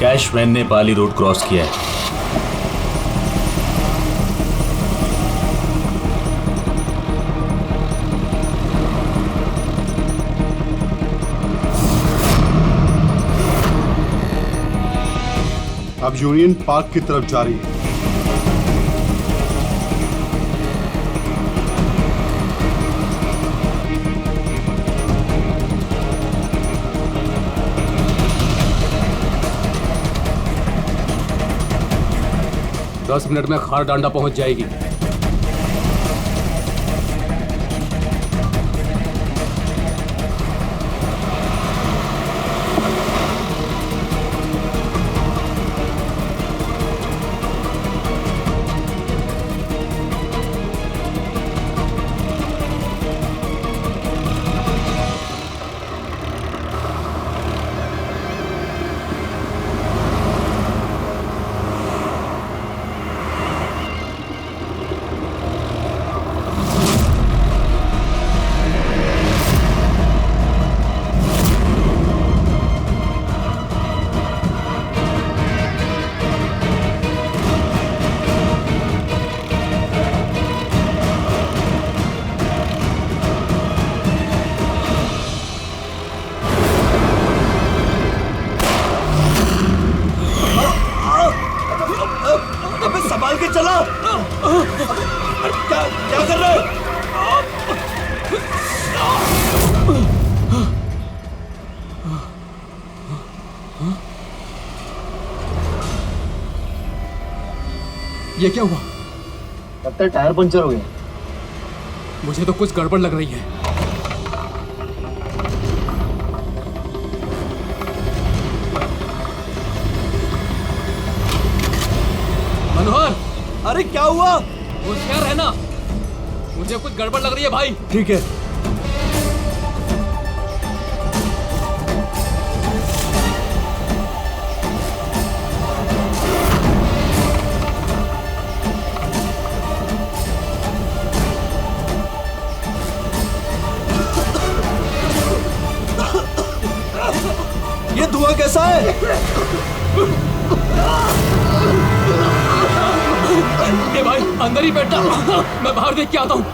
Cash van ने पाली road cross किया है। अब यूनियन पार्क की तरफ जा रही है। दस मिनट में खार डांडा पहुंच जाएगी। संभाल के चला। क्या क्या कर रहे हो? ये क्या हुआ? लगता है टायर पंचर हो गया। मुझे तो कुछ गड़बड़ लग रही है। मनोहर, अरे क्या हुआ? होशियार रहना, मुझे कुछ गड़बड़ लग रही है भाई। ठीक है। ये धुआं कैसा है? ए भाई, अंदर ही बैठा, मैं बाहर देख के आता हूँ।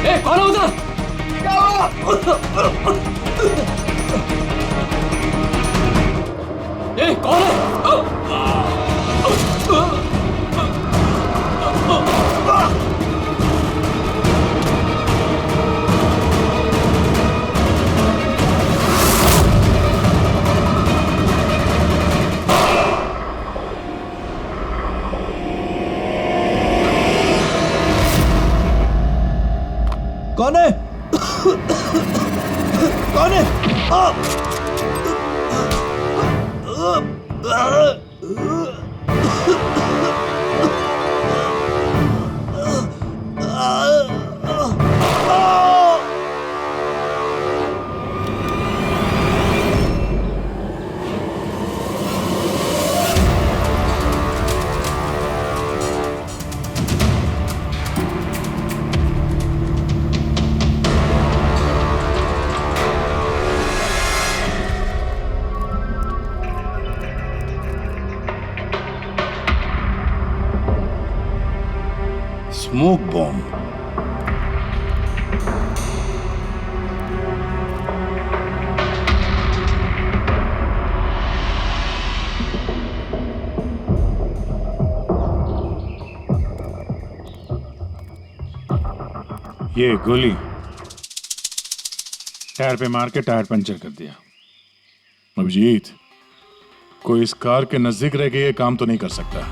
ए, कौन है उधर? ए, कौन है? कौन है? कौन है? Smoke bomb. ये गोली टायर पे मार के टायर पंचर कर दिया। अभिजीत, कोई इस कार के नजदीक रह के ये काम तो नहीं कर सकता।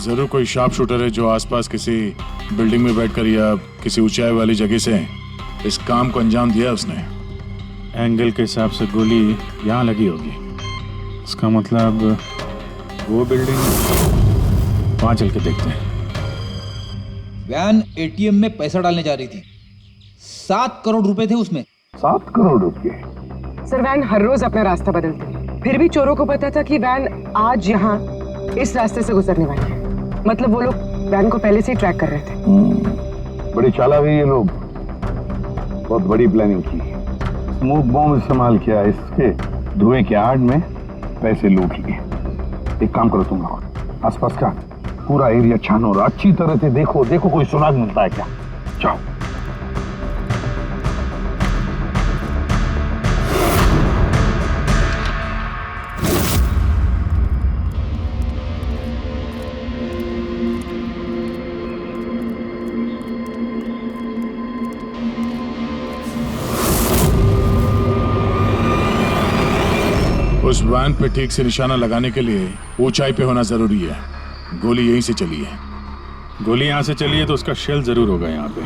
जरूर कोई शार्प शूटर है जो आसपास किसी बिल्डिंग में बैठकर या किसी ऊंचाई वाली जगह से इस काम को अंजाम दिया उसने। एंगल के हिसाब से गोली यहाँ लगी होगी। इसका मतलब वो बिल्डिंग, वहां चल के देखते हैं। वैन एटीएम में पैसा डालने जा रही थी। 7 करोड़ रुपए थे उसमें। 7 करोड़ रुपए? सर, वैन हर रोज अपना रास्ता बदलती है। फिर भी चोरों को पता था कि वैन आज यहाँ इस रास्ते से गुजरने वाली है। मतलब वो लोग वैन को पहले से ही ट्रैक कर रहे थे। बड़ी चालाक है ये लोग, बहुत बड़ी प्लानिंग की। स्मोक बॉम्ब इस्तेमाल किया, इसके धुएं के आड़ में पैसे लूट लिए। एक काम करो तुम लोग, आसपास का पूरा एरिया छानो और अच्छी तरह से देखो कोई सुराग मिलता है क्या। जाओ। उस वैन पे ठीक से निशाना लगाने के लिए ऊंचाई पे होना जरूरी है। गोली यहीं से चली है। गोली यहां से चली है तो उसका शेल जरूर होगा यहाँ पे।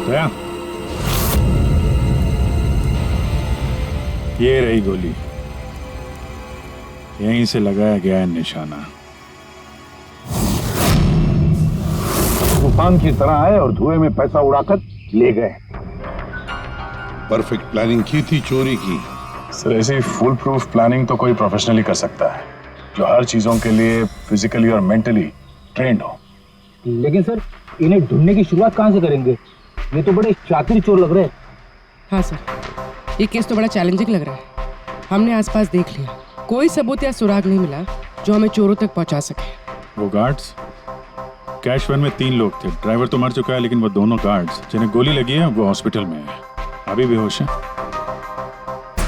दया, ये रही गोली, यहीं से लगाया गया है निशाना। तूफान की तरह आए और धुएं में पैसा उड़ाकर ले गए। परफेक्ट प्लानिंग की थी चोरी की। सर, ऐसी फुल प्रूफ प्लानिंग तो कोई प्रोफेशनली कर सकता है, जो हर चीजों के लिए फिजिकली और मेंटली ट्रेंड हो। लेकिन सर, इन्हें ढूंढने की शुरुआत कहाँ से करेंगे? ये तो बड़े शातिर चोर लग रहे हैं। हाँ सर, ये केस तो बड़ा चैलेंजिंग लग रहा है। हमने आसपास देख लिया, कोई सबूत या सुराग नहीं मिला जो हमें चोरों तक पहुंचा सके। वो गार्ड्स, कैश वैन में 3 लोग थे। ड्राइवर तो मर चुका है, लेकिन वो दोनों गार्ड्स जिन्हें गोली लगी है वो हॉस्पिटल में है, अभी बेहोश है।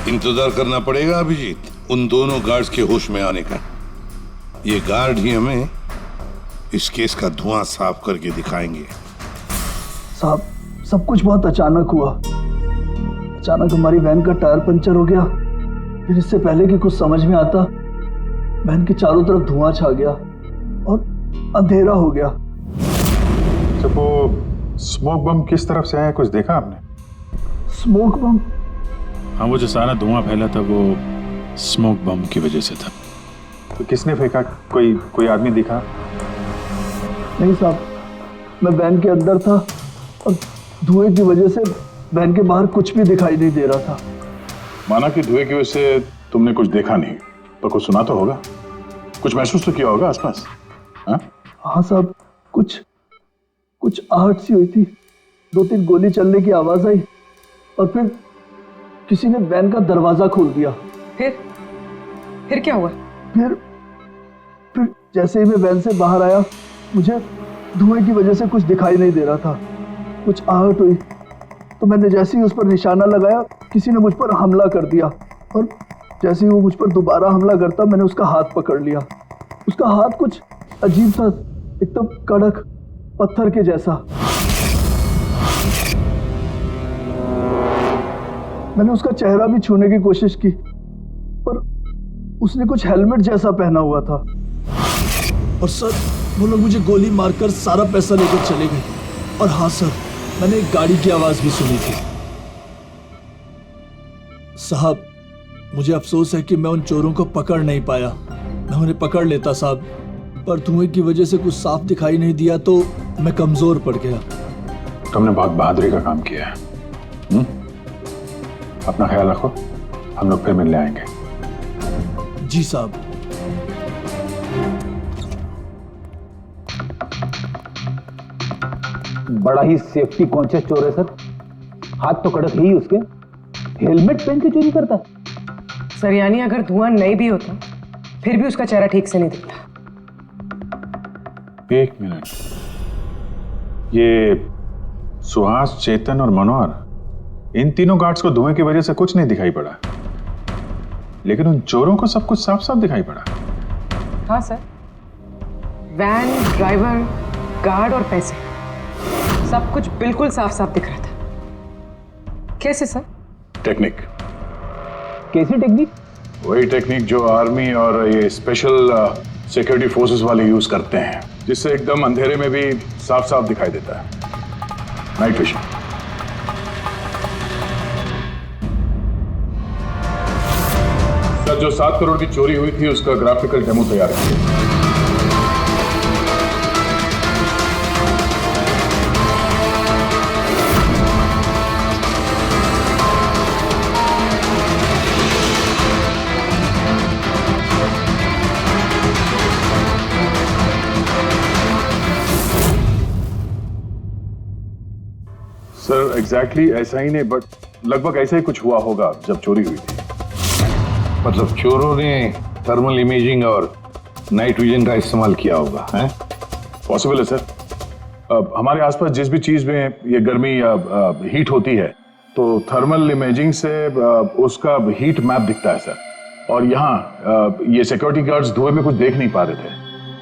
इंतजार करना पड़ेगा अभिजीत, उन दोनों गार्ड्स के होश में आने का। ये गार्ड ही हमें इस केस का धुआं साफ करके दिखाएंगे। साहब, सब कुछ बहुत अचानक हुआ। अचानक हमारी वैन का टायर पंचर हो गया, फिर इससे पहले कि कुछ समझ में आता, वैन के चारों तरफ धुआं छा गया और अंधेरा हो गया। जब वो स्मोक बम किस तरफ से आया, कुछ देखा आपने? स्मोक बम? हाँ, वो जो सारा धुआं फैला था वो स्मोक बम की वजह से था। तो किसने फेंका? कोई आदमी दिखा? नहीं साहब, मैं वैन के अंदर था और धुएं की वजह से वैन के बाहर कुछ भी दिखाई नहीं दे रहा था। माना कि धुएं की वजह से तुमने कुछ देखा नहीं, तो कुछ सुना तो होगा, कुछ महसूस तो किया होगा आसपास? हाँ साहब, कुछ आहट सी हुई थी, 2-3 गोली चलने की आवाज आई और फिर किसी ने वैन का दरवाजा खोल दिया। फिर क्या हुआ? फिर जैसे ही मैं वैन से बाहर आया, मुझे धुएं की वजह से कुछ दिखाई नहीं दे रहा था। कुछ आहट हुई तो मैंने जैसे ही उस पर निशाना लगाया, किसी ने मुझ पर हमला कर दिया और जैसे ही वो मुझ पर दोबारा हमला करता, मैंने उसका हाथ पकड़ लिया। उसका हाथ कुछ अजीब सा, एकदम कड़क पत्थर के जैसा। मैंने उसका चेहरा भी छूने की कोशिश की, पर उसने कुछ हेलमेट जैसा पहना हुआ था। और सर, वो लोग मुझे गोली मारकर सारा पैसा लेकर चले गए। और हाँ सर, मैंने एक गाड़ी की आवाज भी सुनी थी। साहब, मुझे अफसोस है कि मैं उन चोरों को पकड़ नहीं पाया। मैं उन्हें पकड़ लेता साहब, पर धुएं की वजह से कुछ साफ दिखाई नहीं दिया तो मैं कमजोर पड़ गया। तुमने बहुत बहादुरी का काम किया है। अपना ख्याल रखो, हम लोग फिर मिलने आएंगे। जी साहब। बड़ा ही सेफ्टी कॉन्शियस चोर है सर। हाथ तो कड़क ही उसके, हेलमेट पहन के चोरी करता है। सर, यानी अगर धुआं नहीं भी होता फिर भी उसका चेहरा ठीक से नहीं दिखता। 1 मिनट, ये सुहास, चेतन और मनोहर, इन तीनों गार्ड्स को धुएं की वजह से कुछ नहीं दिखाई पड़ा, लेकिन उन चोरों को सब कुछ साफ साफ दिखाई पड़ा। हाँ सर, वैन, ड्राइवर, गार्ड और पैसे, सब कुछ बिल्कुल साफ साफ दिख रहा था। कैसे सर? टेक्निक। कैसी टेक्निक? वही टेक्निक जो आर्मी और ये स्पेशल सिक्योरिटी फोर्सेस वाले यूज करते हैं, जिससे एकदम अंधेरे में भी साफ साफ दिखाई देता है। Night vision. सर, जो 7 करोड़ की चोरी हुई थी उसका ग्राफिकल डेमो तैयार है। सर एग्जैक्टली ऐसा ही नहीं, बट लगभग ऐसा ही कुछ हुआ होगा जब चोरी हुई थी। मतलब चोरों ने थर्मल इमेजिंग और नाइट विजन का इस्तेमाल किया होगा, हैं? पॉसिबल है सर। हमारे आसपास जिस भी चीज में ये गर्मी या हीट होती है तो थर्मल इमेजिंग से उसका हीट मैप दिखता है सर। और यहाँ ये सिक्योरिटी गार्ड्स धुएं में कुछ देख नहीं पा रहे थे,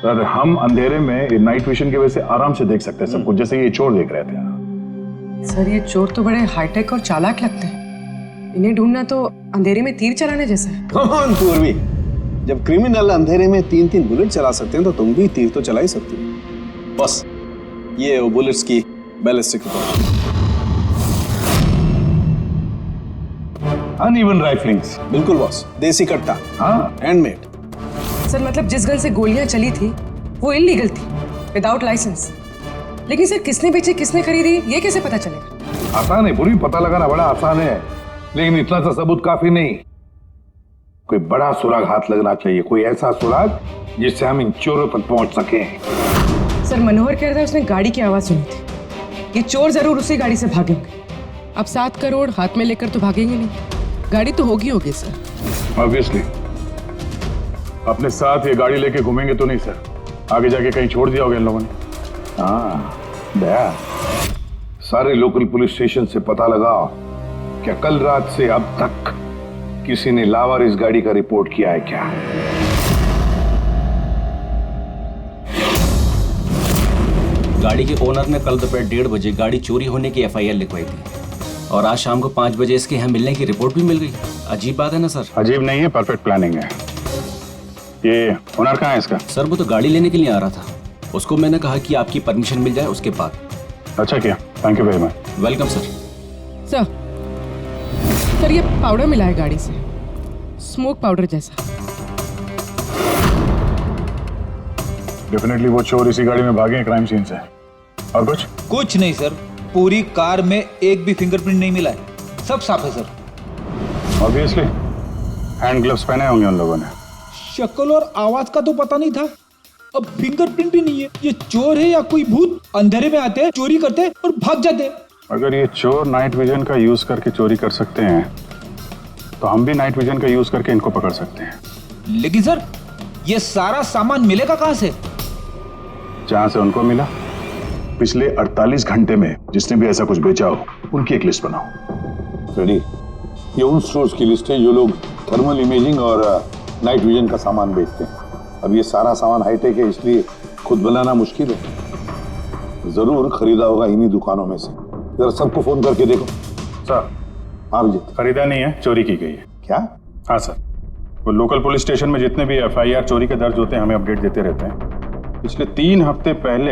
पर हम अंधेरे में नाइट विजन की वजह से आराम से देख सकते हैं सब कुछ, जैसे ये चोर देख रहे थे। सर ये चोर तो बड़े हाईटेक और चालाक लगते हैं। इन्हें ढूंढना तो अंधेरे में तीर चलाने जैसा है। कौन पूर्वी, जब क्रिमिनल अंधेरे में 3-3 बुलेट चला सकते हैं तो तुम भी तीर तो चला ही सकती हो। बस ये वो बुलेट्स की बैलिस्टिक रिपोर्ट। अनइवन राइफलिंग्स। बिल्कुल बॉस, देसी कट्टा, हाँ हैंडमेड। सर मतलब जिस गन से गोलियां चली थी वो इलीगल थी, विदाउट लाइसेंस। लेकिन सर किसने बेची, किसने खरीदी, ये कैसे पता चलेगा? आसान है पूरी, पता लगाना बड़ा आसान है, लेकिन इतना सा सबूत काफी नहीं। कोई बड़ा सुराग हाथ लगना चाहिए, कोई ऐसा सुराग जिससे हम इन चोरों तक पहुंच सके। सर मनोहर कह रहा था उसने गाड़ी की आवाज सुनी थी। ये चोर जरूर उसी गाड़ी से भागे होंगे। अब 7 करोड़ हाथ में लेकर तो भागेंगे नहीं, गाड़ी तो होगी सर। ऑब्वियसली अपने साथ ये गाड़ी लेके घूमेंगे तो नहीं सर, आगे जाके कहीं छोड़ दिया होगा इन लोगों ने। हाँ दया, सारे लोकल पुलिस स्टेशन से पता लगाओ क्या कल रात से अब तक किसी ने लावारिस गाड़ी का रिपोर्ट किया है क्या? गाड़ी के ओनर ने कल दोपहर 1:30 बजे गाड़ी चोरी होने की FIR लिखवाई थी और आज शाम को 5 बजे इसके यहाँ मिलने की रिपोर्ट भी मिल गई। अजीब बात है ना सर? अजीब नहीं है, परफेक्ट प्लानिंग है। ये ओनर कहाँ है इसका? सर वो तो गाड़ी लेने के लिए आ रहा था, उसको मैंने कहा कि आपकी परमिशन मिल जाए उसके बाद। अच्छा किया, thank you very much. Welcome sir. Sir ये पाउडर मिला है गाड़ी से, स्मोक पाउडर जैसा। डेफिनेटली वो चोर इसी गाड़ी में भागे हैं क्राइम सीन से। और कुछ नहीं सर, पूरी कार में एक भी फिंगरप्रिंट नहीं मिला है, सब साफ है सर। ऑब्वियसली हैंड ग्लव्स पहने होंगे उन लोगों ने। शक्ल और आवाज का तो पता नहीं था, अब फिंगरप्रिंट भी नहीं है। ये चोर है या कोई भूत? अंधेरे में आते हैं, चोरी करते हैं और भाग जाते हैं। अगर ये चोर नाइट विजन का यूज करके चोरी कर सकते हैं तो हम भी नाइट विजन का यूज करके इनको पकड़ सकते हैं। लेकिन सर ये सारा सामान मिलेगा कहाँ से? जहां से उनको मिला, पिछले 48 घंटे में जिसने भी ऐसा कुछ बेचा हो उनकी एक लिस्ट बनाओ। रेडी? ये उन स्टोर्स की लिस्ट है जो लोग थर्मल इमेजिंग और नाइट विजन का सामान बेचते हैं। अब ये सारा सामान हाईटेक है, इसलिए खुद बनाना मुश्किल है। जरूर खरीदा होगा इन्हीं दुकानों में से। जरा सबको फोन करके देखो। सर हाँ विजय। खरीदा नहीं है, चोरी की गई है। क्या? हाँ सर, वो लोकल पुलिस स्टेशन में जितने भी FIR चोरी के दर्ज होते हैं हमें अपडेट देते रहते हैं। पिछले 3 हफ्ते पहले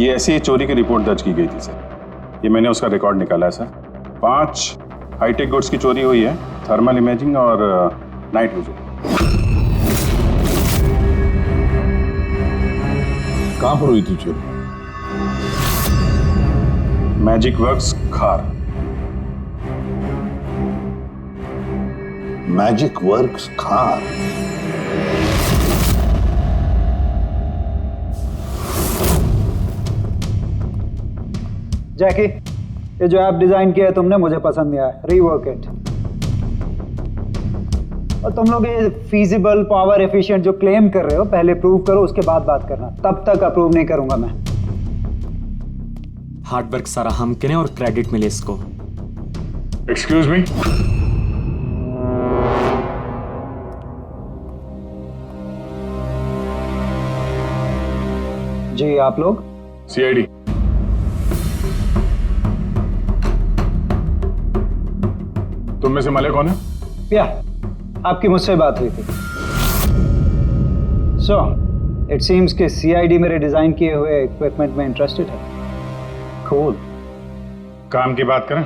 ये ऐसी ही चोरी की रिपोर्ट दर्ज की गई थी सर। ये मैंने उसका रिकॉर्ड निकाला है सर। 5 हाईटेक गुड्स की चोरी हुई है, थर्मल इमेजिंग और नाइट विजन। कहां पर हुई थी चोरी? मैजिक वर्क्स खार। मैजिक वर्क्स खार। जैकी, ये जो ऐप डिजाइन किया है तुमने मुझे पसंद नहीं आया, रीवर्क इट। और तुम लोग ये फीजिबल, पावर एफिशिएंट जो क्लेम कर रहे हो पहले प्रूव करो, उसके बाद बात करना। तब तक अप्रूव नहीं करूंगा मैं। हार्ड वर्क सारा हम करें और क्रेडिट मिले इसको। Excuse me. जी आप लोग? CID। तुम में से मले कौन है? या आपकी मुझसे बात हुई थी। सो इट सीम्स कि CID मेरे डिजाइन किए हुए इक्विपमेंट में इंटरेस्टेड है। कूल। काम की बात करें।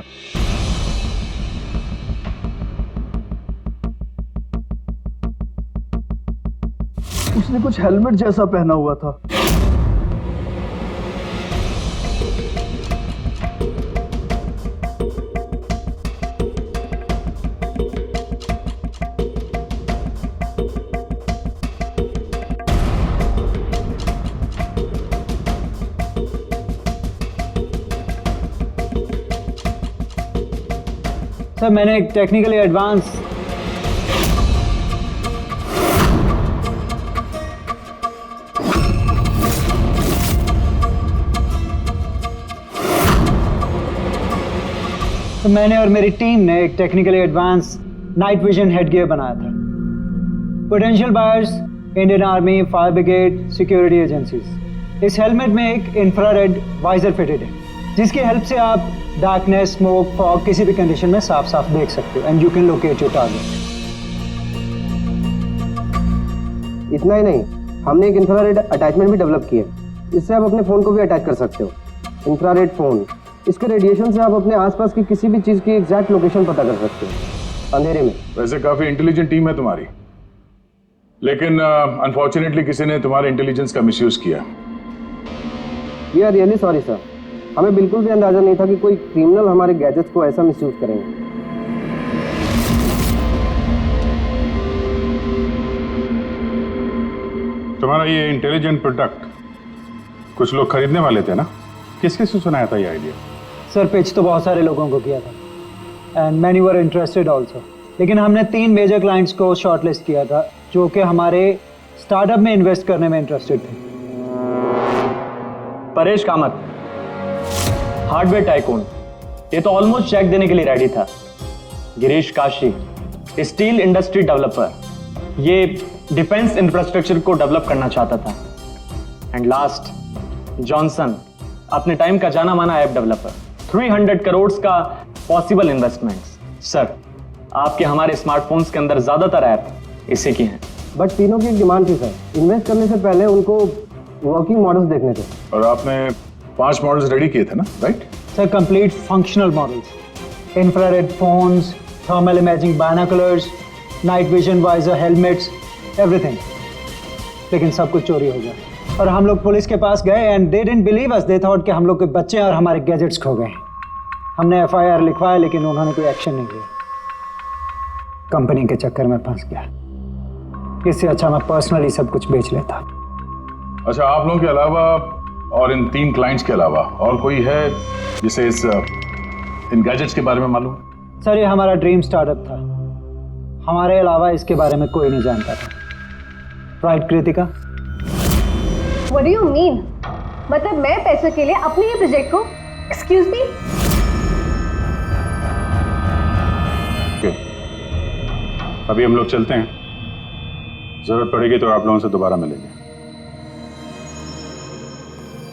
उसने कुछ हेलमेट जैसा पहना हुआ था। सर मैंने एक टेक्निकली एडवांस मैंने और मेरी टीम ने एक technically advance night vision headgear बनाया था। Potential buyers Indian army, fire brigade, security agencies. इस हेलमेट में एक इंफ्रारेड वाइजर फिटेड है जिसकी हेल्प से आप डार्कनेस, स्मोक, फॉग किसी भी कंडीशन में साफ साफ देख सकते हो and you can locate your target. इतना ही नहीं, हमने एक इंफ्रारेड अटैचमेंट भी डेवलप किया है। इससे आप अपने फ़ोन को भी अटैच कर सकते हो। इंफ्रारेड फ़ोन, इसके रेडिएशन से आप अपने आसपास की किसी भी चीज़ की एग्जैक्ट लोकेशन पता कर सकते हो अंधेरे में। वैसे काफी इंटेलिजेंट टीम है तुम्हारी, लेकिन अनफॉर्चुनेटली किसी ने तुम्हारे इंटेलिजेंस का मिसयूज किया। We are really sorry sir, हमें बिल्कुल भी अंदाजा नहीं था कि कोई क्रिमिनल हमारे गैजेट्स को ऐसा मिसयूज करेंगे। तुम्हारा ये इंटेलिजेंट प्रोडक्ट कुछ लोग खरीदने वाले थे ना? किस किस से सुनाया था ये आइडिया? सर पिच तो बहुत सारे लोगों को किया था and many were interested also, लेकिन हमने 3 मेजर क्लाइंट्स को शॉर्टलिस्ट किया था जो कि हमारे स्टार्टअप में इन्वेस्ट करने में इंटरेस्टेड थे। परेश कामत, हार्डवेयर टाइकून, ये तो ऑलमोस्ट चेक देने के लिए रेडी था। Girish Kashi, steel industry developer, ये डिफेंस इंफ्रास्ट्रक्चर को डेवलप करना चाहता था। एंड लास्ट जॉनसन, अपने टाइम का जाना माना ऐप डेवलपर, 300 करोड़ का पॉसिबल इन्वेस्टमेंट्स। सर आपके हमारे स्मार्टफोन्स के अंदर ज्यादातर ऐप इसी की हैं। बट तीनों की एक डिमांड थी सर, इन्वेस्ट करने से पहले उनको वर्किंग मॉडल्स देखने थे। और आपने 5 मॉडल्स रेडी किए थे ना, right? Sir complete functional models, infrared phones, thermal imaging binoculars, night vision visor helmets, everything. लेकिन सब कुछ चोरी हो गया और हम लोग पुलिस के पास गए and they didn't believe us, they thought कि हम लोग के बच्चे और हमारे गैजेट्स खो गए। हमने FIR लिखवाया लेकिन उन्होंने कोई एक्शन नहीं लिया। कंपनी के चक्कर में फंस गया। इससे अच्छा मैं पर्सनली सब कुछ बेच लेता। अच्छा, आप लोगों के अलावा और इन 3 क्लाइंट्स के अलावा और कोई है जिसे इन गैजेट्स के बारे में मालूम? सर ये हमारा ड्रीम स्टार्टअप था, हमारे अलावा इसके बारे में कोई नहीं जानता था। Right Kritika? What do you mean? मतलब मैं पैसे के लिए अपने ही प्रोजेक्ट को, एक्सक्यूज मी? अभी हम लोग चलते हैं, जरूरत पड़ेगी तो आप लोगों से दोबारा मिलेंगे।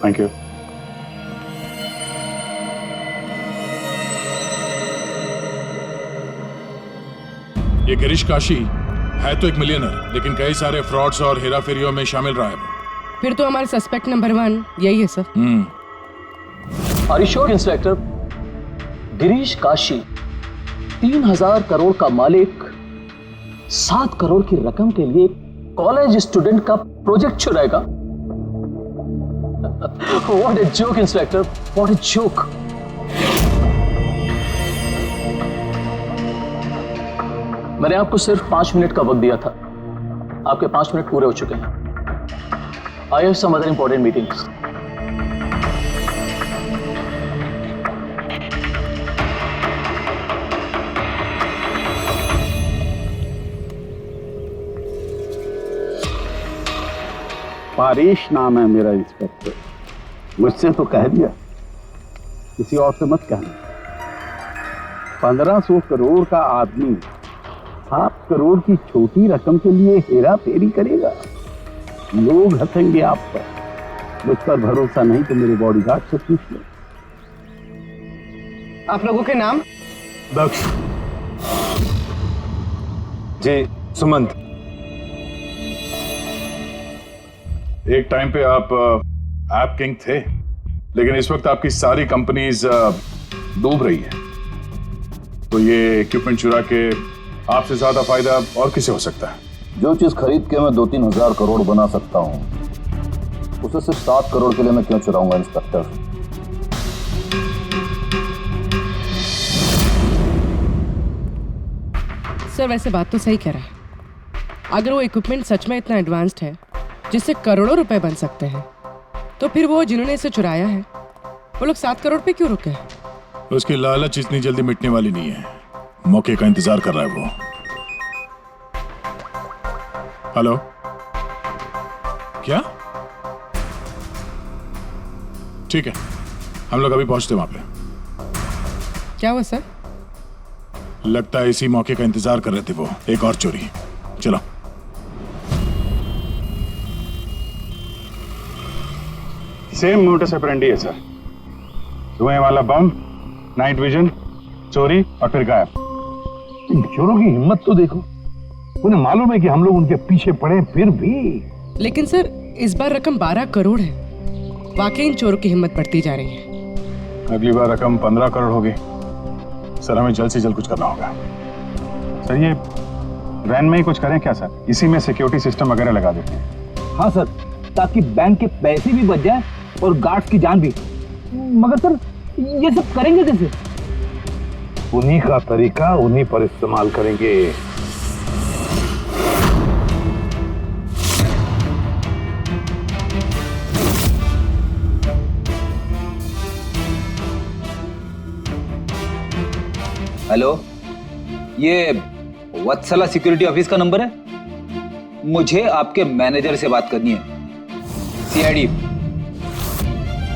Thank you. ये गिरीश काशी है तो एक मिलियनर, लेकिन कई सारे फ्रॉड्स और हेराफेरियों में शामिल रहा है वो। फिर तो हमारे सस्पेक्ट नंबर 1 यही है sir. Are you sure inspector? Girish Kashi 3000 crore का मालिक 7 करोड़ की रकम के लिए कॉलेज स्टूडेंट का प्रोजेक्ट चुराएगा? What a joke inspector, what a joke. मैंने आपको सिर्फ 5 मिनट का वक्त दिया था, आपके 5 मिनट पूरे हो चुके हैं। I have some other important meetings. Paresh नाम है मेरा इंस्पेक्टर। मुझसे तो कह दिया, किसी और से मत कहना। 1500 करोड़ का आदमी 7 करोड़ की छोटी रकम के लिए हेरा फेरी करेगा। लोग हंसेंगे आप पर। मुझ पर भरोसा नहीं तो मेरे बॉडीगार्ड से पूछ लो। आप लोगों के नाम? दक्ष जी, सुमंत। एक टाइम पे आप ऐप किंग थे, लेकिन इस वक्त आपकी सारी कंपनीज डूब रही है, तो ये इक्विपमेंट चुरा के आपसे ज्यादा फायदा और किसे हो सकता है? जो चीज खरीद के मैं 2-3 हजार करोड़ बना सकता हूं, उसे सिर्फ 7 करोड़ के लिए मैं क्यों चुराऊंगा इंस्पेक्टर? सर वैसे बात तो सही कह रहा है। अगर वो इक्विपमेंट सच में इतना एडवांस्ड है जिससे करोड़ों रुपए बन सकते हैं, तो फिर वो जिन्होंने इसे चुराया है वो लोग 7 करोड़ पे क्यों रुके? उसकी लालच इतनी जल्दी मिटने वाली नहीं है। मौके का इंतजार कर रहा है वो। हेलो, क्या? ठीक है, हम लोग अभी पहुंचते वहां पे। क्या हुआ सर? लगता है इसी मौके का इंतजार कर रहे थे वो। एक और चोरी। चलो। सेम मोटस ऑपरेंडी है सर। धुएं वाला बम, नाइट विजन, चोरी और फिर गायब। इन चोरों की हिम्मत तो देखो। उन्हें मालूम है कि हम लोग उनके पीछे पड़े, फिर भी। लेकिन सर इस बार रकम 12 करोड़ है। वाकई इन चोरों की हिम्मत बढ़ती जा रही है। अगली बार रकम 15 करोड़ होगी। सर हमें जल्द से जल्द कुछ करना होगा। सर ये वैन में ही कुछ करें क्या सर? इसी में सिक्योरिटी सिस्टम वगैरह लगा देते हैं। हाँ सर, ताकि बैंक के पैसे भी बच जाए और गार्ड्स की जान भी। मगर सर ये सब करेंगे कैसे? उन्हीं का तरीका उन्हीं पर इस्तेमाल करेंगे। हेलो, ये वत्सला सिक्योरिटी ऑफिस का नंबर है? मुझे आपके मैनेजर से बात करनी है। सीआईडी।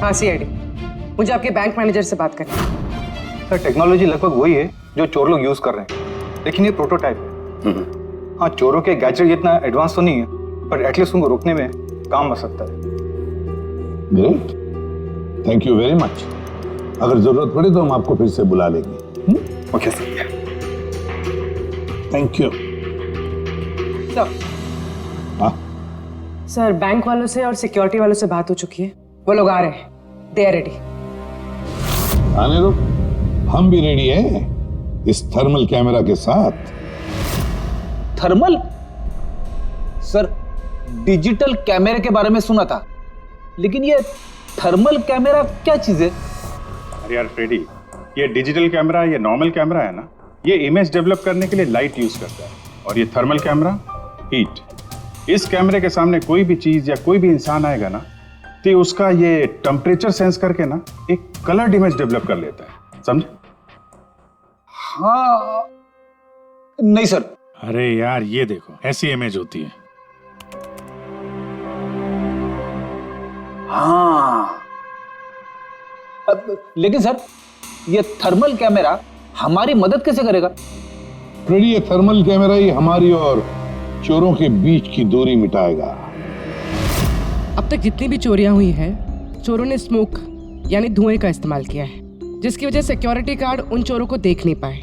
हाँ सीआईडी, मुझे आपके बैंक मैनेजर से बात करनी है। सर टेक्नोलॉजी लगभग वही है जो चोर लोग यूज कर रहे हैं, लेकिन ये प्रोटोटाइप है। हाँ, चोरों के गैजेट जितना एडवांस तो नहीं है, पर एटलीस्ट उनको रोकने में काम आ सकता है। Great, thank you very much. अगर जरूरत पड़े तो हम आपको फिर से बुला लेंगे। Okay sir, thank you. Sir bank वालों से और सिक्योरिटी वालों से बात हो चुकी है। वो लोग आ रहे हैं। They are ready. आने दो, हम भी रेडी हैं इस थर्मल कैमरा के साथ। थर्मल? सर डिजिटल कैमरे के बारे में सुना था, लेकिन ये थर्मल कैमरा क्या चीज है? अरे यार फ्रेडी, ये डिजिटल कैमरा, ये नॉर्मल कैमरा है ना, ये इमेज डेवलप करने के लिए लाइट यूज करता है, और ये थर्मल कैमरा हीट। इस कैमरे के सामने कोई भी चीज या कोई भी इंसान आएगा ना, तो उसका ये टेम्परेचर सेंस करके ना एक कलर्ड इमेज डेवलप कर लेता है, समझे? हाँ नहीं सर। अरे यार ये देखो, ऐसी इमेज होती है। हाँ लेकिन सर ये थर्मल कैमरा हमारी मदद कैसे करेगा? फ्रेडी, ये थर्मल कैमरा ही हमारी और चोरों के बीच की दूरी मिटाएगा। अब तक जितनी भी चोरियां हुई हैं, चोरों ने स्मोक यानी धुएं का इस्तेमाल किया है, जिसकी वजह से सिक्योरिटी गार्ड उन चोरों को देख नहीं पाए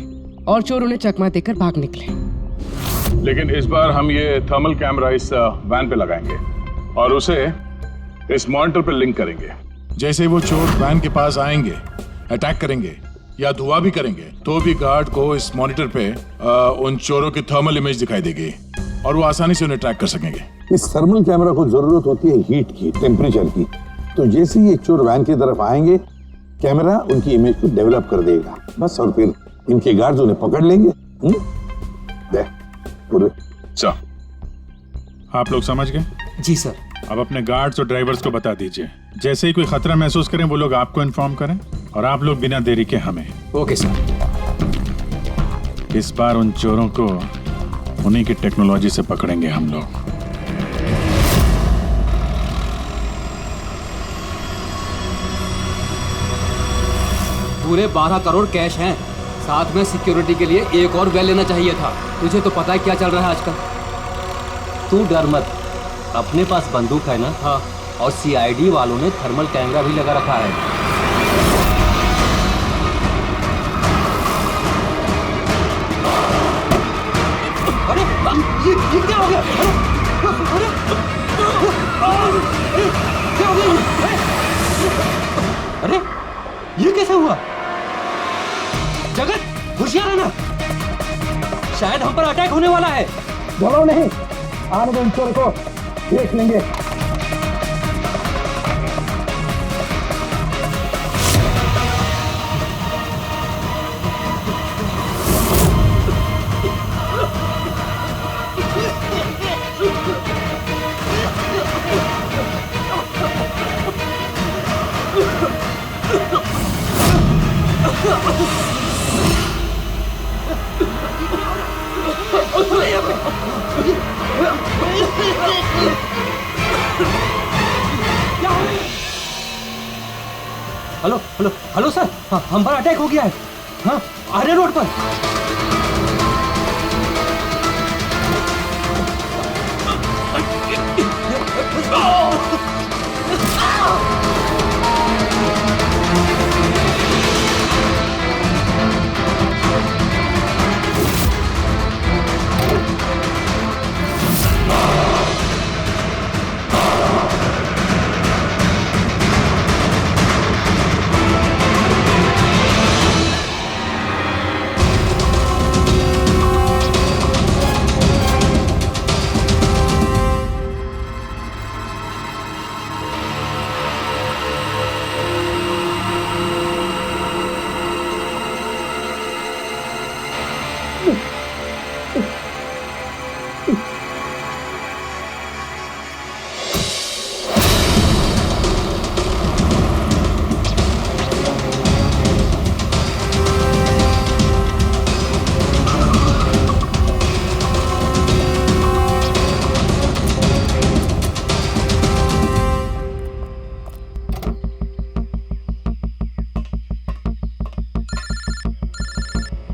और चोर उन्हें चकमा देकर भाग निकले। लेकिन इस बार हम ये थर्मल कैमरा इस वैन पे लगाएंगे और उसे इस मॉनिटर पे लिंक करेंगे। जैसे वो चोर वैन के पास आएंगे, अटैक करेंगे या धुआं भी करेंगे, तो भी गार्ड को इस मॉनिटर पे उन चोरों की थर्मल इमेज दिखाई देगी और वो आसानी से उन्हें ट्रैक कर सकेंगे। इस थर्मल कैमरा को जरूरत होती है हीट की, टेम्परेचर की। तो जैसे ही ये चोर वैन की तरफ आएंगे, कैमरा उनकी इमेज को डेवलप कर देगा बस, और फिर इनके गार्ड्स उन्हें पकड़ लेंगे। आप लोग समझ गए? जी सर। अब अपने गार्ड्स और ड्राइवर्स को बता दीजिए, जैसे ही कोई खतरा महसूस करें वो लोग आपको इन्फॉर्म करें, और आप लोग बिना देरी के हमें। Okay sir. इस बार उन चोरों को उन्हीं की टेक्नोलॉजी से पकड़ेंगे हम लोग। पूरे 12 करोड़ कैश हैं, साथ में सिक्योरिटी के लिए एक और वैन लेना चाहिए था। तुझे तो पता है क्या चल रहा है आजकल। तू डर मत, अपने पास बंदूक है ना। हाँ, और सीआईडी वालों ने थर्मल कैमरा भी लगा रखा है। अरे ये क्या हो गया? अरे क्या हो गया? अरे ये कैसे हुआ? जगत होशियार रहना, शायद हम पर अटैक होने वाला है। बोलो नहीं, आने दो इन चोर को, देख लेंगे। हेलो हेलो हेलो सर, हाँ, हम पर अटैक हो गया है। हाँ, आर्य रोड पर।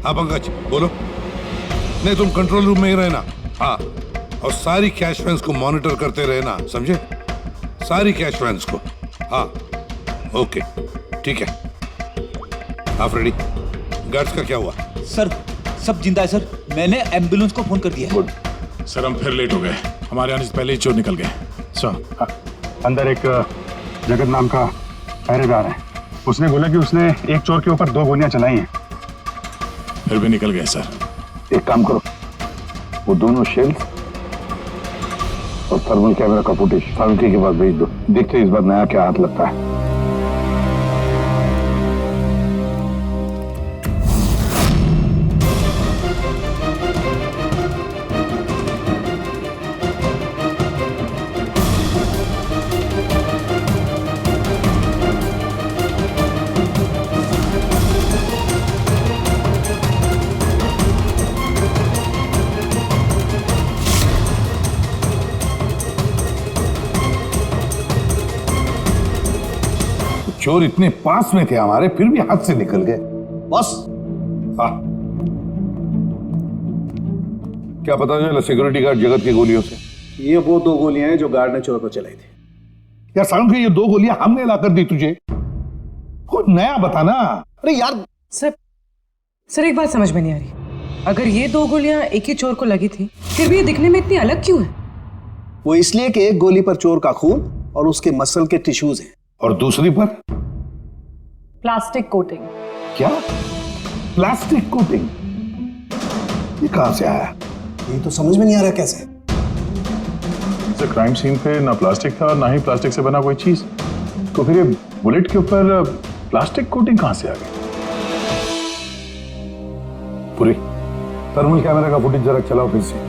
हाँ पंकज बोलो। नहीं तुम कंट्रोल रूम में ही रहना। हाँ, और सारी कैश वैन्स को मॉनिटर करते रहना, समझे? सारी कैश वैन्स को। हाँ ओके ठीक है। आप रेडी? गार्ड्स का क्या हुआ? सर सब जिंदा है सर, मैंने एम्बुलेंस को फोन कर दिया है। सर हम फिर लेट हो गए, हमारे आने से पहले ही चोर निकल गए। सर अंदर एक जगत नाम का पहरेदार है, उसने बोला कि उसने एक चोर के ऊपर 2 गोलियां चलाई हैं। फिर भी निकल गए सर। एक काम करो, वो दोनों शेल्स और थर्मल कैमरा का फुटेज सालुंकी के पास भेज दो, देखते इस बार नया क्या हाथ लगता है। चोर इतने पास में थे हमारे, फिर भी हाथ से निकल गए। बस हाँ, क्या पता चला सिक्योरिटी गार्ड जगत की गोलियों से? ये वो 2 गोलियां हैं जो गार्ड ने चोर को चलाई थी। यार सालुंकी, ये 2 गोलियां हमने लाकर दी तुझे, कुछ नया बताना। अरे यार सर एक बात समझ में नहीं आ रही, अगर ये 2 गोलियां एक ही चोर को लगी थी, फिर भी ये दिखने में इतनी अलग क्यों है? वो इसलिए कि एक गोली पर चोर का खून और उसके मसल के टिश्यूज हैं, और दूसरी पर प्लास्टिक कोटिंग। क्या? Plastic coating? ये कहां से आया? ये तो समझ में नहीं आ रहा कैसे। सर क्राइम सीन पे ना प्लास्टिक था और ना ही प्लास्टिक से बना कोई चीज, तो फिर ये बुलेट के ऊपर प्लास्टिक कोटिंग कहां से आ गई? पूरी थर्मल कैमरा का फुटेज जरा चलाओ फिर से।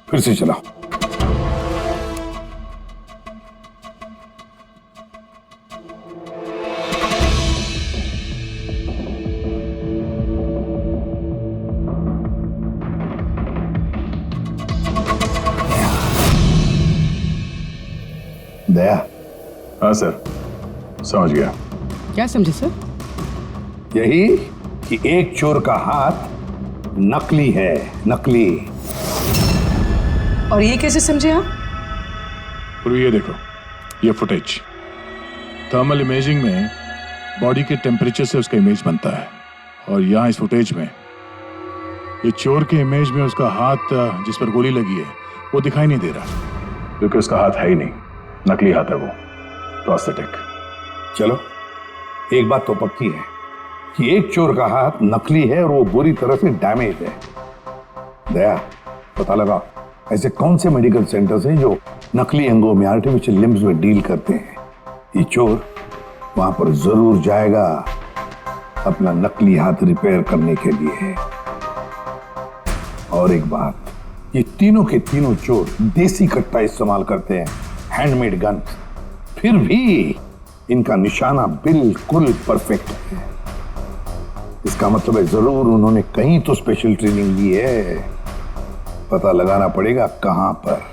फिर से चलाओ। दया। हाँ सर समझ गया। क्या समझे सर? यही कि एक चोर का हाथ नकली है, नकली। और ये कैसे समझे आप? ये देखो, ये फुटेज थर्मल इमेजिंग में बॉडी के टेम्परेचर से उसका इमेज बनता है, और यहाँ इस फुटेज में ये चोर के इमेज में उसका हाथ जिस पर गोली लगी है वो दिखाई नहीं दे रहा, क्योंकि उसका हाथ है ही नहीं, नकली हाथ है वो, प्रोस्थेटिक। चलो एक बात तो पक्की है कि एक चोर का हाथ नकली है और वो बुरी तरह से डैमेज है। दया, पता लगा ऐसे कौन से मेडिकल सेंटर्स हैं जो नकली अंगों में, आर्टिफिशियल लिम्स में डील करते हैं। ये चोर वहां पर जरूर जाएगा अपना नकली हाथ रिपेयर करने के लिए। और एक बात, ये तीनों के तीनों चोर देसी कट्टा इस्तेमाल करते हैं, हैंडमेड गन। फिर भी इनका निशाना बिल्कुल परफेक्ट है। इसका मतलब है जरूर उन्होंने कहीं तो स्पेशल ट्रेनिंग ली है। पता लगाना पड़ेगा कहां पर।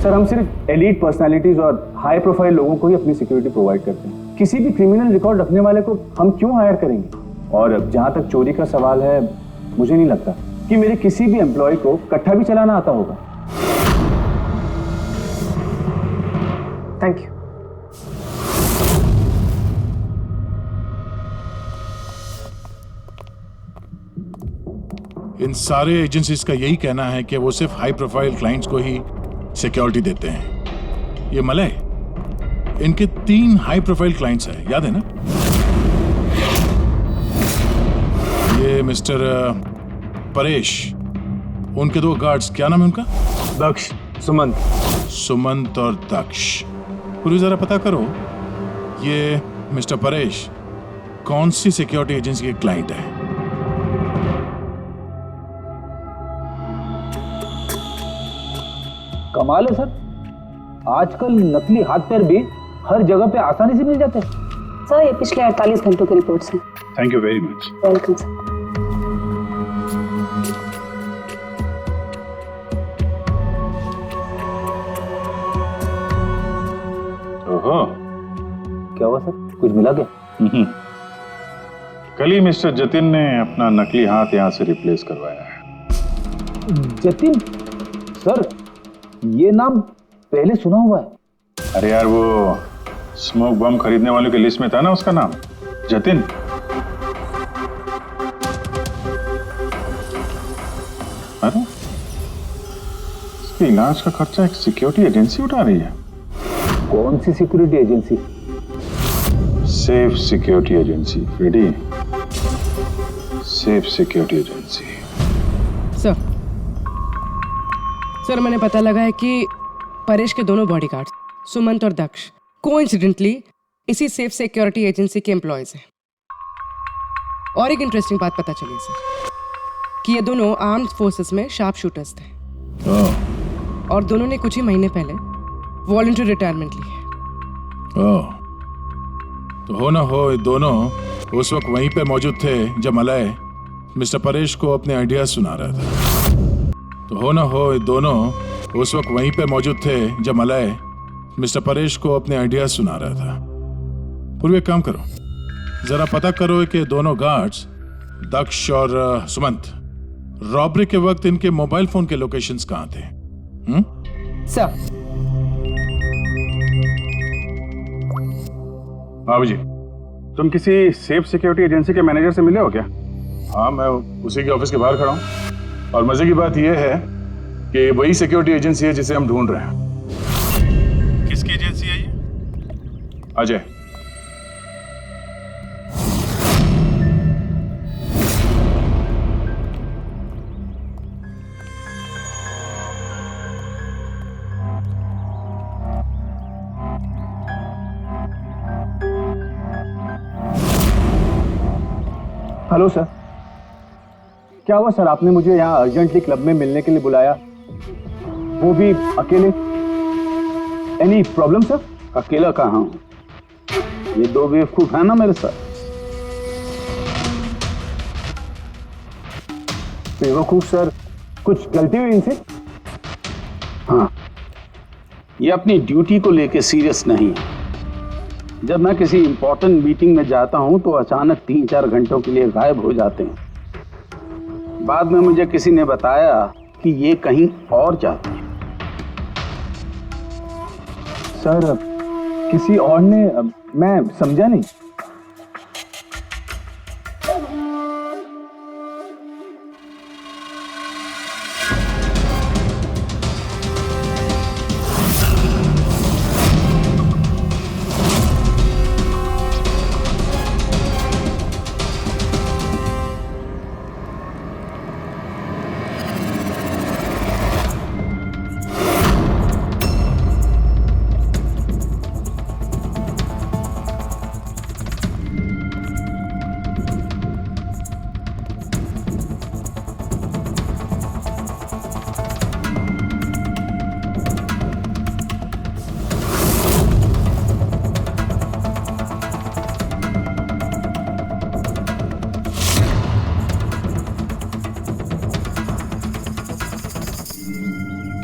सर, हम सिर्फ एलीट पर्सनालिटीज और हाई प्रोफाइल लोगों को ही अपनी सिक्योरिटी प्रोवाइड करते हैं। किसी भी क्रिमिनल रिकॉर्ड रखने वाले को हम क्यों हायर करेंगे? और जहां तक चोरी का सवाल है, मुझे नहीं लगता कि मेरे किसी भी एम्प्लॉय को कट्टा भी चलाना आता होगा। Thank you. इन सारे एजेंसीज का यही कहना है कि वो सिर्फ हाई प्रोफाइल क्लाइंट्स को ही सिक्योरिटी देते हैं। ये मलय, इनके 3 हाई प्रोफाइल क्लाइंट्स हैं, याद है ना? ये मिस्टर परेश, उनके 2 गार्ड्स, क्या नाम है उनका? दक्ष, सुमंत। सुमंत और दक्ष। पूरी जरा पता करो ये मिस्टर परेश कौन सी सिक्योरिटी एजेंसी के क्लाइंट है। कमाल है सर, आजकल नकली हाथ पैर भी हर जगह पे आसानी से मिल जाते हैं। सर, ये पिछले 48 घंटों की रिपोर्ट्स हैं। Thank you very much. Welcome sir. ओहो, क्या हुआ सर, कुछ मिला क्या? कल ही मिस्टर जतिन ने अपना नकली हाथ यहाँ से रिप्लेस करवाया है। जतिन? सर, ये नाम पहले सुना हुआ है। अरे यार, वो स्मोक बम खरीदने वालों की लिस्ट में था ना उसका नाम, जतिन। अरे इसके इलाज का खर्चा एक सिक्योरिटी एजेंसी उठा रही है। कौन सी security agency? Safe security agency. Ready? Safe security agency. Sir, मैंने पता लगा है कि परेश के दोनों बॉडीगार्ड्स सुमंत और दक्ष कोइंसिडेंटली इसी सेफ सिक्योरिटी एजेंसी के एम्प्लॉयज हैं। और एक इंटरेस्टिंग बात पता चली सर कि ये दोनों आर्म्ड फोर्सेस में शार्प शूटर्स थे। और दोनों ने कुछ ही महीने पहले वॉलंटरी रिटायरमेंट ली है। तो हो ना हो ये दोनों उस वक्त वहीं पे मौजूद थे जब मलय मिस्टर परेश को अपने आइडियाज सुना रहा था। तो हो ना हो ये दोनों उस वक्त वहीं पे मौजूद थे जब मलय मिस्टर परेश को अपने आइडियाज सुना रहा था। पूर्व एक काम करो, जरा पता करो कि दोनों गार्ड्स दक्ष और सुमंत रॉबरी के वक्त इनके मोबाइल फोन के लोकेशंस कहाँ थे? सर। बाबू जी, तुम किसी सेफ सिक्योरिटी एजेंसी के मैनेजर से मिले हो क्या? हाँ, मैं उसी के ऑफिस के बाहर खड़ा हूँ। और मजे की बात यह है कि वही सिक्योरिटी एजेंसी है जिसे हम ढूंढ रहे हैं। किसकी एजेंसी है ये? अजय। हेलो सर, क्या हुआ सर? आपने मुझे यहाँ अर्जेंटली क्लब में मिलने के लिए बुलाया, वो भी अकेले। Any problem sir? अकेला कहाँ हूँ, ये 2 बेवकूफ है ना मेरे साथ। बेवकूफ सर, कुछ गलती हुई इनसे? हाँ, ये अपनी ड्यूटी को लेके सीरियस नहीं है। जब मैं किसी इंपॉर्टेंट मीटिंग में जाता हूं तो अचानक 3-4 घंटों के लिए गायब हो जाते हैं। बाद में मुझे किसी ने बताया कि ये कहीं और जाते हैं। सर किसी और ने, मैं समझा नहीं।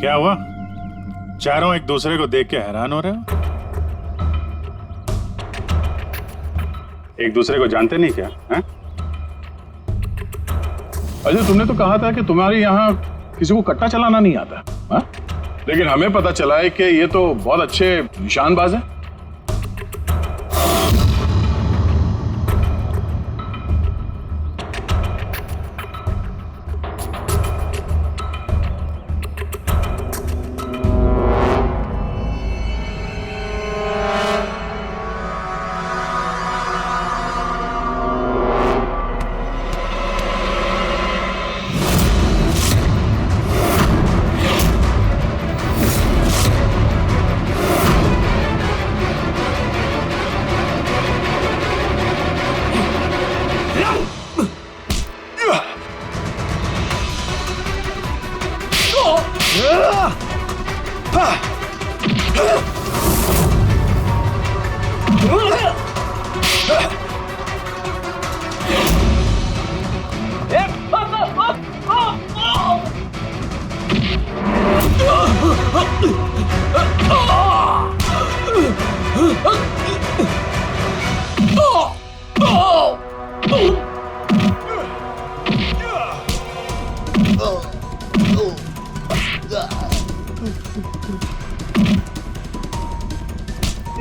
क्या हुआ? चारों एक दूसरे को देख के हैरान हो रहे हो? एक दूसरे को जानते नहीं क्या? हैं? अजय, तुमने तो कहा था कि तुम्हारे यहाँ किसी को कट्टा चलाना नहीं आता, हा? लेकिन हमें पता चला है कि ये तो बहुत अच्छे निशानबाज हैं।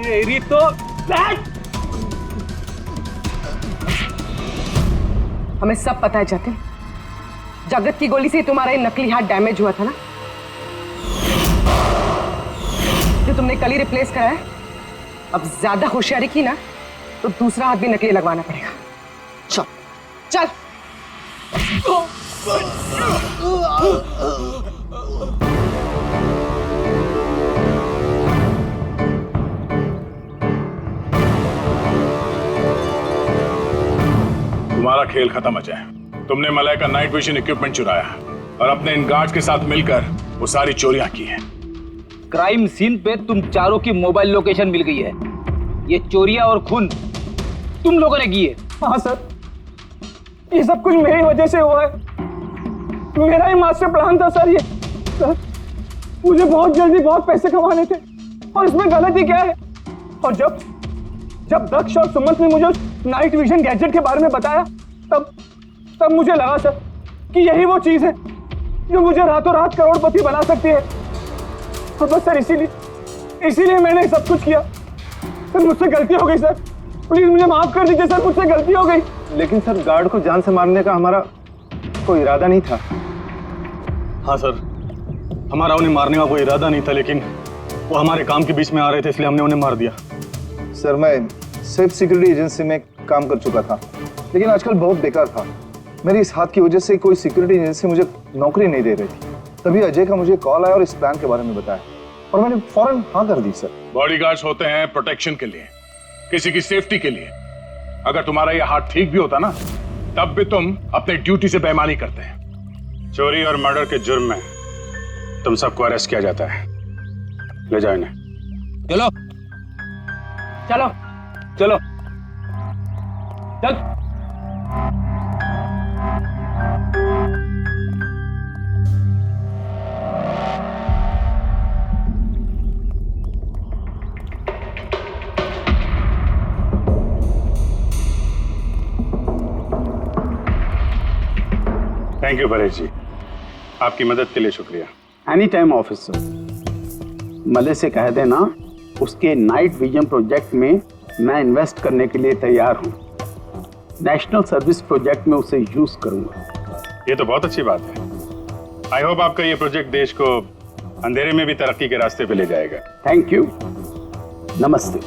तेरी तो हमें सब पता है जतिन, जगत की गोली से तुम्हारा ये नकली हाथ डैमेज हुआ था ना, जो तुमने कल ही रिप्लेस करा है। अब ज्यादा होशियारी की ना तो दूसरा हाथ भी नकली लगवाना पड़ेगा। चल चल। तुम्हारा खेल खत्म अजय। तुमने मलय का नाइट विजन इक्विपमेंट चुराया और अपने इन गार्ड्स के साथ मिलकर वो सारी चोरियां की हैं। क्राइम सीन पे तुम चारों की मोबाइल लोकेशन मिल गई है। ये चोरियां और खून तुम लोगों ने की है। हाँ सर, ये सब कुछ मेरी वजह से हुआ है। मेरा ही मास्टर प्लान था सर। ये सर, मुझे बहुत जल्दी बहुत पैसे कमाने थे और इसमें गलती क्या है? और जब दक्ष और सुमंत ने मुझे नाइट विजन गैजेट के बारे में बताया, तब मुझे लगा सर कि यही वो चीज है जो मुझे रातों रात करोड़पति बना सकती है। और बस सर इसीलिए मैंने सब कुछ किया। सर मुझसे गलती हो गई सर, प्लीज मुझे माफ कर दीजिए सर, मुझसे गलती हो गई। लेकिन सर, गार्ड को जान से मारने का हमारा कोई इरादा नहीं था। हाँ सर, हमारा उन्हें मारने का कोई इरादा नहीं था, लेकिन वो हमारे काम के बीच में आ रहे थे, इसलिए हमने उन्हें मार दिया। सर, मैं सेफ सिक्योरिटी एजेंसी में काम कर चुका था, लेकिन आजकल बहुत बेकार था। मेरी इस हाथ की वजह से कोई सिक्योरिटी एजेंसी मुझे नौकरी नहीं दे रही थी। तभी अजय का मुझे कॉल आया और इस प्लान के बारे में बताया और मैंने फौरन हाँ कर दी। सर, बॉडीगार्ड्स होते हैं प्रोटेक्शन के लिए, किसी की सेफ्टी के लिए। अगर तुम्हारा ये हाथ ठीक भी होता ना, तब भी तुम अपने ड्यूटी से बेईमानी करते हैं। चोरी और मर्डर के जुर्म में तुम सबको अरेस्ट किया जाता है। ले जाओ इन्हें। चलो चलो चलो चल। थैंक यू परेश जी, आपकी मदद के लिए शुक्रिया। Any time officer. मले से कह देना उसके नाइट विजन प्रोजेक्ट में मैं इन्वेस्ट करने के लिए तैयार हूँ। नेशनल सर्विस प्रोजेक्ट में उसे यूज करूंगा। ये तो बहुत अच्छी बात है। आई होप आपका ये प्रोजेक्ट देश को अंधेरे में भी तरक्की के रास्ते पे ले जाएगा। Thank you. नमस्ते।